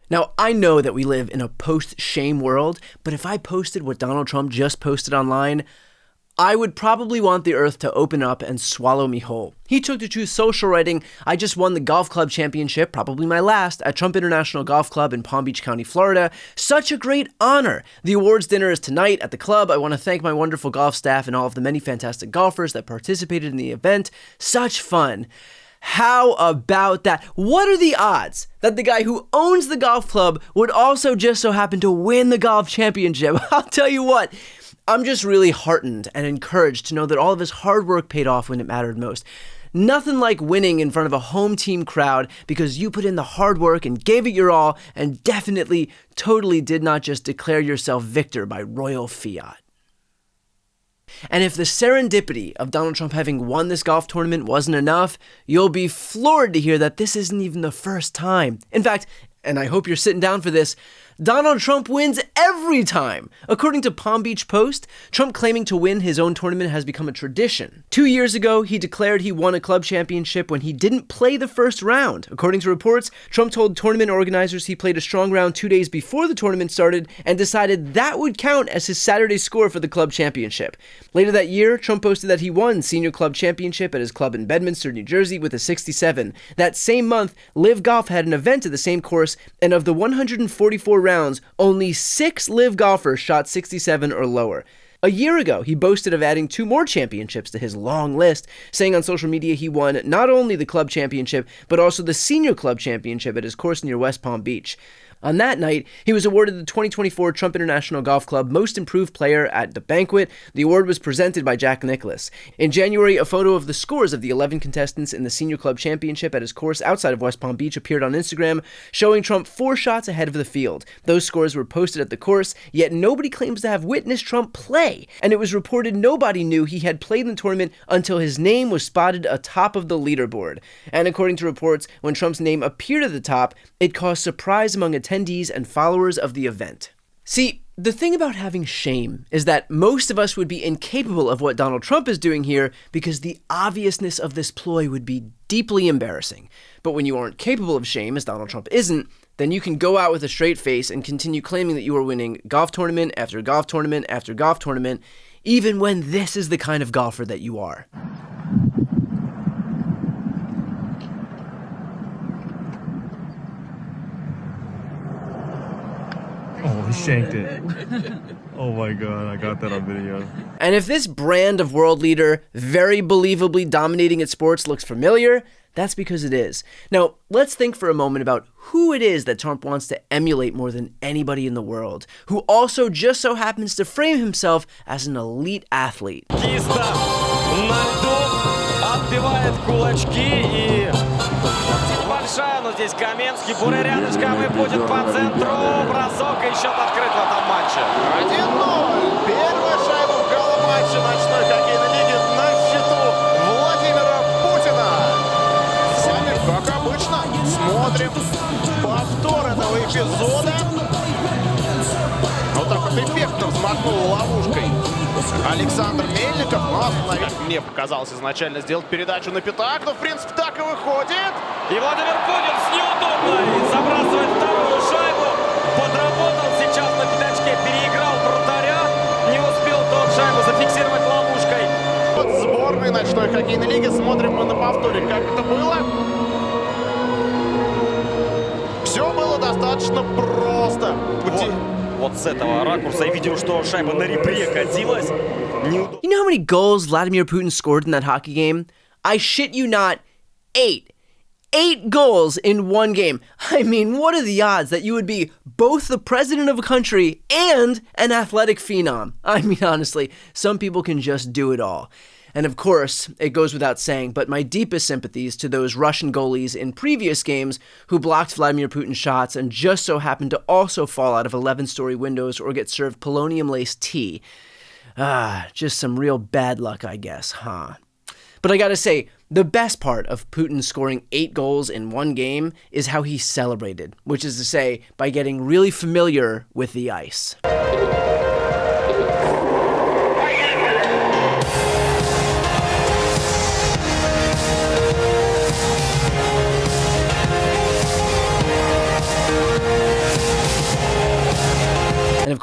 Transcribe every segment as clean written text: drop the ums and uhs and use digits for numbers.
Now, I know that we live in a post-shame world, but if I posted what Donald Trump just posted online, I would probably want the earth to open up and swallow me whole. He took to Truth Social writing, "I just won the golf club championship, probably my last, at Trump International Golf Club in Palm Beach County, Florida. Such a great honor. The awards dinner is tonight at the club. I want to thank my wonderful golf staff and all of the many fantastic golfers that participated in the event. Such fun." How about that? What are the odds that the guy who owns the golf club would also just so happen to win the golf championship? I'll tell you what. I'm just really heartened and encouraged to know that all of his hard work paid off when it mattered most. Nothing like winning in front of a home team crowd because you put in the hard work and gave it your all and definitely, totally did not just declare yourself victor by royal fiat. And if the serendipity of Donald Trump having won this golf tournament wasn't enough, you'll be floored to hear that this isn't even the first time. In fact, and I hope you're sitting down for this, Donald Trump wins every time. According to Palm Beach Post, Trump claiming to win his own tournament has become a tradition. 2 years ago, he declared he won a club championship when he didn't play the first round. According to reports, Trump told tournament organizers he played a strong round 2 days before the tournament started and decided that would count as his Saturday score for the club championship. Later that year, Trump posted that he won senior club championship at his club in Bedminster, New Jersey with a 67. That same month, Live Golf had an event at the same course, and of the 144 rounds, only 6 live golfers shot 67 or lower. A year ago, he boasted of adding 2 more championships to his long list, saying on social media he won not only the club championship, but also the senior club championship at his course near West Palm Beach. On that night, he was awarded the 2024 Trump International Golf Club Most Improved Player at the banquet. The award was presented by Jack Nicklaus. In January, a photo of the scores of the 11 contestants in the Senior Club Championship at his course outside of West Palm Beach appeared on Instagram, showing Trump 4 shots ahead of the field. Those scores were posted at the course, yet nobody claims to have witnessed Trump play, and it was reported nobody knew he had played in the tournament until his name was spotted atop of the leaderboard. And according to reports, when Trump's name appeared at the top, it caused surprise among attendees and followers of the event. See, the thing about having shame is that most of us would be incapable of what Donald Trump is doing here because the obviousness of this ploy would be deeply embarrassing. But when you aren't capable of shame, as Donald Trump isn't, then you can go out with a straight face and continue claiming that you are winning golf tournament after golf tournament after golf tournament, even when this is the kind of golfer that you are. Oh, he shanked it. Oh my God, I got that on video. And if this brand of world leader, very believably dominating at sports, looks familiar, that's because it is. Now, let's think for a moment about who it is that Trump wants to emulate more than anybody in the world, who also just so happens to frame himself as an elite athlete. Большая, но здесь Каменский, Буря рядышком и будет по центру. Бросок и счет открыт в этом матче. 1-0. Первая шайба в галло-матче ночной хоккейной лиги на счету Владимира Путина. С вами, как обычно, смотрим повтор этого эпизода. Вот так вот эффектно взмахнул ловушкой Александр Мельников, но остановить мне показалось изначально сделать передачу на пятак, но в принципе так и выходит. И Владимир Путин с неудобной забрасывает вторую шайбу, подработал сейчас на пятачке, переиграл вратаря, не успел тот шайбу зафиксировать ловушкой. Вот сборной ночной хоккейной лиги, смотрим мы на повторе, как это было. Все было достаточно просто. Вот с этого ракурса я видел, что шайба на ребре катилась. You know how many goals Vladimir Putin scored in that hockey game? I shit you not, 8. 8 goals in one game. I mean, what are the odds that you would be both the president of a country and an athletic phenom? I mean, honestly, some people can just do it all. And of course, it goes without saying, but my deepest sympathies to those Russian goalies in previous games who blocked Vladimir Putin's shots and just so happened to also fall out of 11-story windows or get served polonium-laced tea. Just some real bad luck, I guess, huh? But I gotta say, the best part of Putin scoring 8 goals in one game is how he celebrated, which is to say, by getting really familiar with the ice.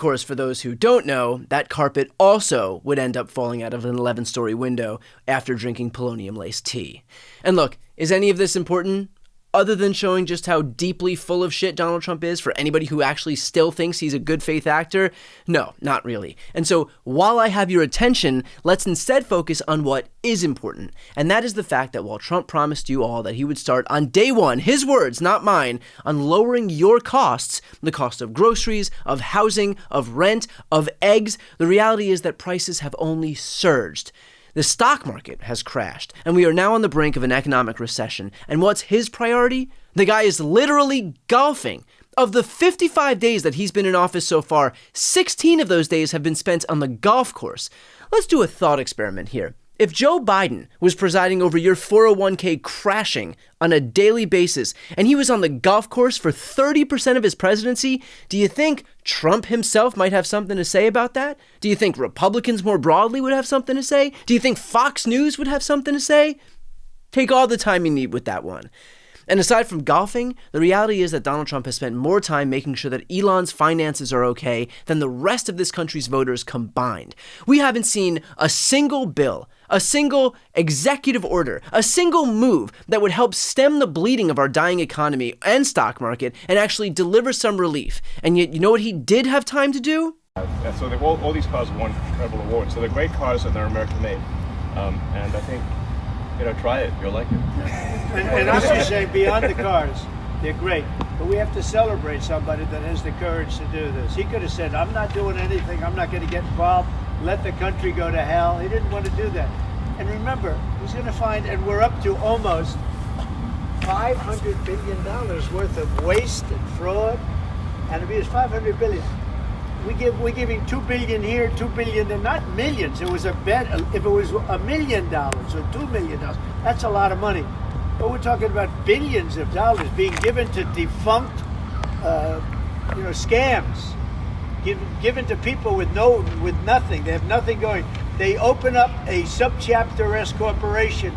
course, for those who don't know, that carpet also would end up falling out of an 11-story window after drinking polonium-laced tea. And look, is any of this important? Other than showing just how deeply full of shit Donald Trump is for anybody who actually still thinks he's a good faith actor? No, not really. And so while I have your attention, let's instead focus on what is important. And that is the fact that while Trump promised you all that he would start on day one, his words, not mine, on lowering your costs, the cost of groceries, of housing, of rent, of eggs, the reality is that prices have only surged. The stock market has crashed, and we are now on the brink of an economic recession. And what's his priority? The guy is literally golfing. Of the 55 days that he's been in office so far, 16 of those days have been spent on the golf course. Let's do a thought experiment here. If Joe Biden was presiding over your 401k crashing on a daily basis, and he was on the golf course for 30% of his presidency, do you think Trump himself might have something to say about that? Do you think Republicans more broadly would have something to say? Do you think Fox News would have something to say? Take all the time you need with that one. And aside from golfing, the reality is that Donald Trump has spent more time making sure that Elon's finances are okay than the rest of this country's voters combined. We haven't seen a single bill, a single executive order, a single move that would help stem the bleeding of our dying economy and stock market and actually deliver some relief. And yet, you know what he did have time to do? So all these cars won incredible awards. So they're great cars and they're American made. And I think, try it. You'll like it. And I should say, beyond the cars, they're great. But we have to celebrate somebody that has the courage to do this. He could have said, I'm not doing anything. I'm not going to get involved. Let the country go to hell. He didn't want to do that. And remember, he's going to find, and we're up to almost $500 billion worth of waste and fraud. And if it's $500 billion, we're giving $2 billion here, $2 billion, and not millions. It was a bet. If it was $1 million or $2 million, that's a lot of money. But we're talking about billions of dollars being given to defunct, scams, given to people with nothing. They have nothing going. They open up a subchapter S corporation,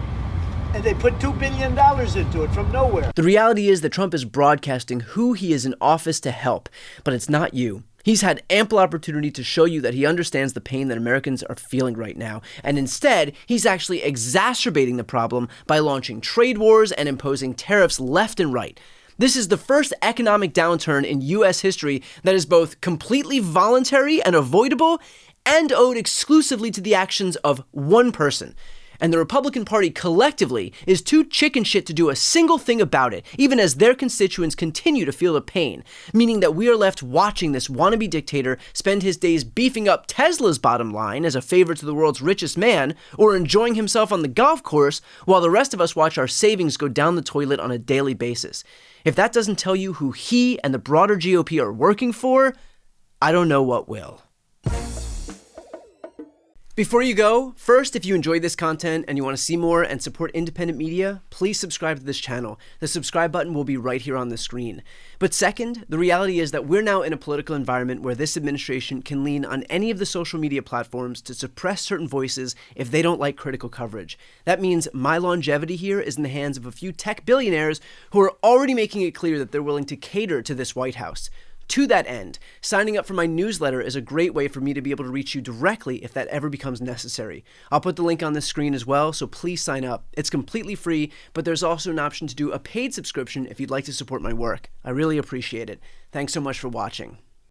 and they put $2 billion into it from nowhere. The reality is that Trump is broadcasting who he is in office to help, but it's not you. He's had ample opportunity to show you that he understands the pain that Americans are feeling right now, and instead, he's actually exacerbating the problem by launching trade wars and imposing tariffs left and right. This is the first economic downturn in U.S. history that is both completely voluntary and avoidable and owed exclusively to the actions of one person. And the Republican Party collectively is too chicken shit to do a single thing about it, even as their constituents continue to feel the pain, meaning that we are left watching this wannabe dictator spend his days beefing up Tesla's bottom line as a favor to the world's richest man, or enjoying himself on the golf course, while the rest of us watch our savings go down the toilet on a daily basis. If that doesn't tell you who he and the broader GOP are working for, I don't know what will. Before you go, first, if you enjoyed this content and you want to see more and support independent media, please subscribe to this channel. The subscribe button will be right here on the screen. But second, the reality is that we're now in a political environment where this administration can lean on any of the social media platforms to suppress certain voices if they don't like critical coverage. That means my longevity here is in the hands of a few tech billionaires who are already making it clear that they're willing to cater to this White House. To that end, signing up for my newsletter is a great way for me to be able to reach you directly if that ever becomes necessary. I'll put the link on the screen as well, so please sign up. It's completely free, but there's also an option to do a paid subscription if you'd like to support my work. I really appreciate it. Thanks so much for watching.